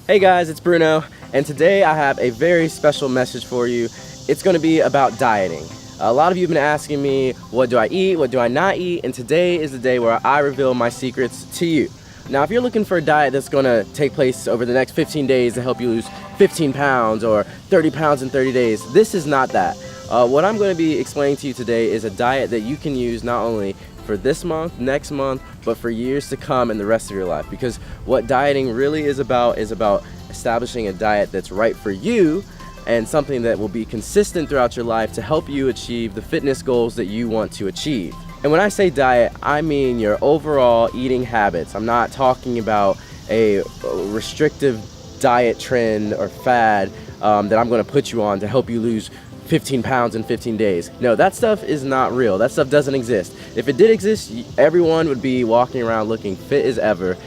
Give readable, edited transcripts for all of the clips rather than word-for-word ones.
Hey guys, it's Bruno, and today I have a very special message for you. It's going to be about dieting. A lot of you have been asking me, what do I eat, what do I not eat, and today is the day where I reveal my secrets to you. Now, if you're looking for a diet that's going to take place over the next 15 days to help you lose 15 pounds or 30 pounds in 30 days, this is not that. What I'm going to be explaining to you today is a diet that you can use not only for this month, next month, but for years to come in the rest of your life. Because what dieting really is about establishing a diet that's right for you and something that will be consistent throughout your life to help you achieve the fitness goals that you want to achieve. And when I say diet, I mean your overall eating habits. I'm not talking about a restrictive diet trend or fad that I'm going to put you on to help you lose 15 pounds in 15 days. No, that stuff is not real. That stuff doesn't exist. If it did exist, everyone would be walking around looking fit as ever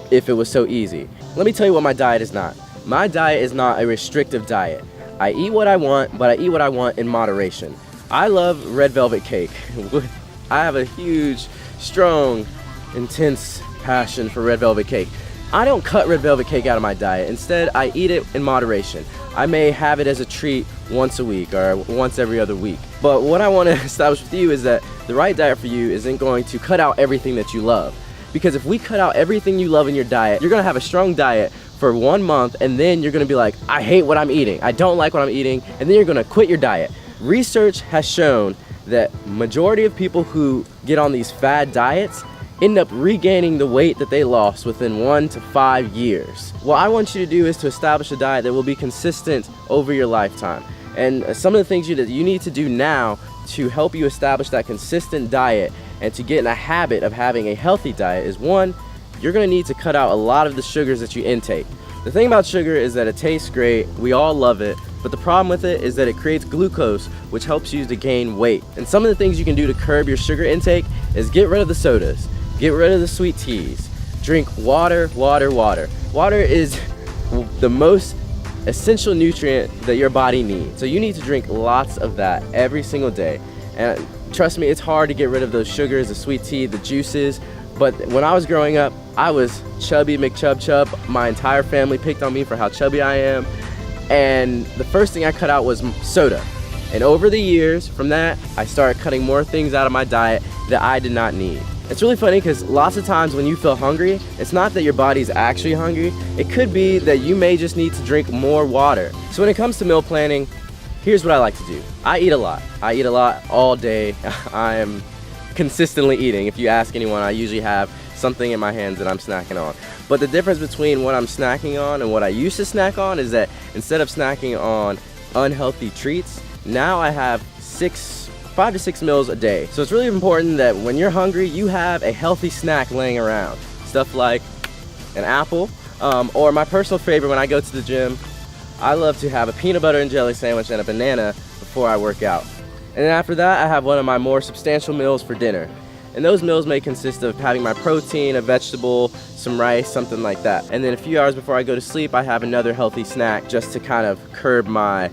if it was so easy. Let me tell you what my diet is not. My diet is not a restrictive diet. I eat what I want, but I eat what I want in moderation. I love red velvet cake. I have a huge, strong, intense passion for red velvet cake. I don't cut red velvet cake out of my diet. Instead, I eat it in moderation. I may have it as a treat once a week or once every other week. But what I want to establish with you is that the right diet for you isn't going to cut out everything that you love. Because if we cut out everything you love in your diet, you're going to have a strong diet for 1 month, and then you're going to be like, I hate what I'm eating. I don't like what I'm eating. And then you're going to quit your diet. Research has shown that majority of people who get on these fad diets end up regaining the weight that they lost within 1 to 5 years. What I want you to do is to establish a diet that will be consistent over your lifetime. And some of the things that you need to do now to help you establish that consistent diet and to get in a habit of having a healthy diet is, one, you're going to need to cut out a lot of the sugars that you intake. The thing about sugar is that it tastes great, we all love it, but the problem with it is that it creates glucose, which helps you to gain weight. And some of the things you can do to curb your sugar intake is get rid of the sodas, get rid of the sweet teas, drink water, water, water. Water is the most essential nutrient that your body needs. So you need to drink lots of that every single day. And trust me, it's hard to get rid of those sugars, the sweet tea, the juices. But when I was growing up, I was chubby McChub. My entire family picked on me for how chubby I am. And the first thing I cut out was soda. And over the years from that, I started cutting more things out of my diet that I did not need. It's really funny because lots of times when you feel hungry, it's not that your body's actually hungry. It could be that you may just need to drink more water. So when it comes to meal planning, here's what I like to do. I eat a lot. I eat a lot all day. I am consistently eating. If you ask anyone, I usually have something in my hands that I'm snacking on. But the difference between what I'm snacking on and what I used to snack on is that instead of snacking on unhealthy treats, now I have 5 to 6 meals a day. So it's really important that when you're hungry, you have a healthy snack laying around. Stuff like an apple, or my personal favorite when I go to the gym, I love to have a peanut butter and jelly sandwich and a banana before I work out. And then after that, I have one of my more substantial meals for dinner. And those meals may consist of having my protein, a vegetable, some rice, something like that. And then a few hours before I go to sleep, I have another healthy snack just to kind of curb my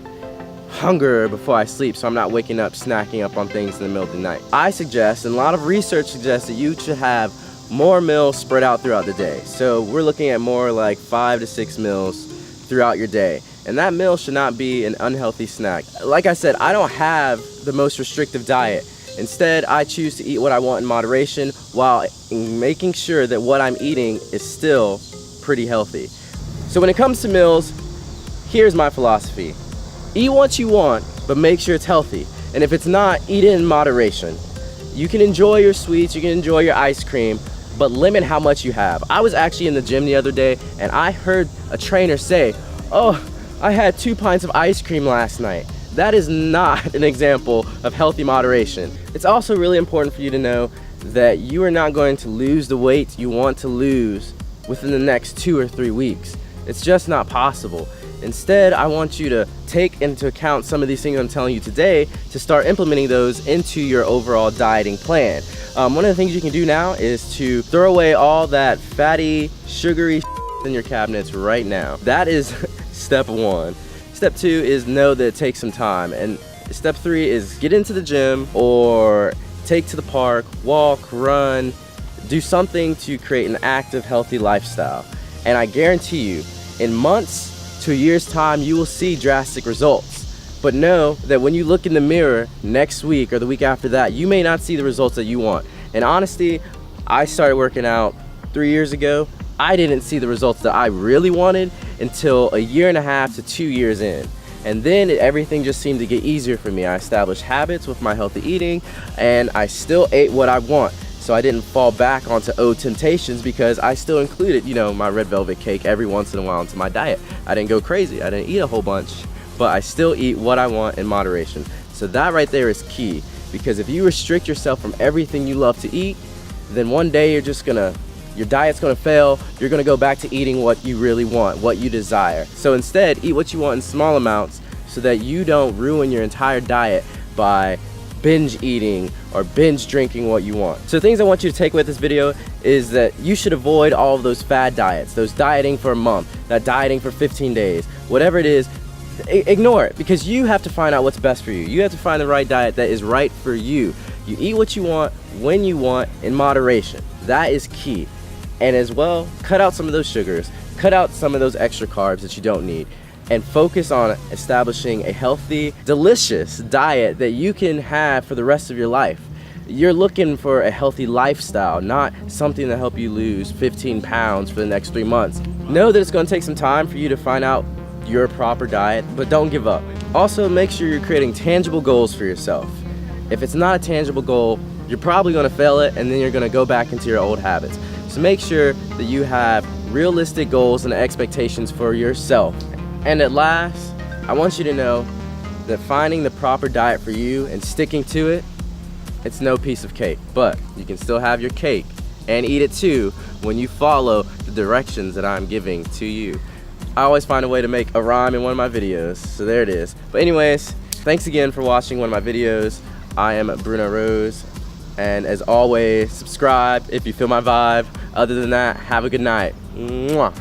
hunger before I sleep, so I'm not waking up snacking up on things in the middle of the night. I suggest, and a lot of research suggests, that you should have more meals spread out throughout the day. So we're looking at more like 5 to 6 meals throughout your day. And that meal should not be an unhealthy snack. Like I said, I don't have the most restrictive diet. Instead, I choose to eat what I want in moderation while making sure that what I'm eating is still pretty healthy. So when it comes to meals, here's my philosophy. Eat what you want, but make sure it's healthy. And if it's not, eat it in moderation. You can enjoy your sweets, you can enjoy your ice cream, but limit how much you have. I was actually in the gym the other day and I heard a trainer say, "Oh, I had 2 pints of ice cream last night." That is not an example of healthy moderation. It's also really important for you to know that you are not going to lose the weight you want to lose within the next 2 or 3 weeks. It's just not possible. Instead, I want you to take into account some of these things I'm telling you today to start implementing those into your overall dieting plan. One of the things you can do now is to throw away all that fatty, sugary in your cabinets right now. That is step 1. Step 2 is know that it takes some time. And step 3 is get into the gym or take to the park, walk, run, do something to create an active, healthy lifestyle. And I guarantee you, In months to a year's time, you will see drastic results. But know that when you look in the mirror next week or the week after that, you may not see the results that you want. And honestly, I started working out 3 years ago. I didn't see the results that I really wanted until a year and a half to 2 years in. And then everything just seemed to get easier for me. I established habits with my healthy eating, and I still ate what I want. So I didn't fall back onto old temptations because I still included, my red velvet cake every once in a while into my diet. I didn't go crazy. I didn't eat a whole bunch, but I still eat what I want in moderation. So that right there is key, because if you restrict yourself from everything you love to eat, then one day your diet's gonna fail. You're gonna go back to eating what you really want, what you desire. So instead, eat what you want in small amounts so that you don't ruin your entire diet by binge eating or binge drinking what you want. So things I want you to take with this video is that you should avoid all of those fad diets, those dieting for a month, that dieting for 15 days, whatever it is. Ignore it, because you have to find out what's best for you. You have to find the right diet that is right for you. You eat what you want, when you want, in moderation. That is key. And as well, cut out some of those sugars, cut out some of those extra carbs that you don't need, and focus on establishing a healthy, delicious diet that you can have for the rest of your life. You're looking for a healthy lifestyle, not something to help you lose 15 pounds for the next 3 months. Know that it's gonna take some time for you to find out your proper diet, but don't give up. Also, make sure you're creating tangible goals for yourself. If it's not a tangible goal, you're probably gonna fail it, and then you're gonna go back into your old habits. So make sure that you have realistic goals and expectations for yourself. And at last, I want you to know that finding the proper diet for you and sticking to it, it's no piece of cake, but you can still have your cake and eat it too when you follow the directions that I'm giving to you. I always find a way to make a rhyme in one of my videos, so there it is. But anyways, thanks again for watching one of my videos. I am Bruno Rose, and as always, subscribe if you feel my vibe. Other than that, have a good night. Mwah.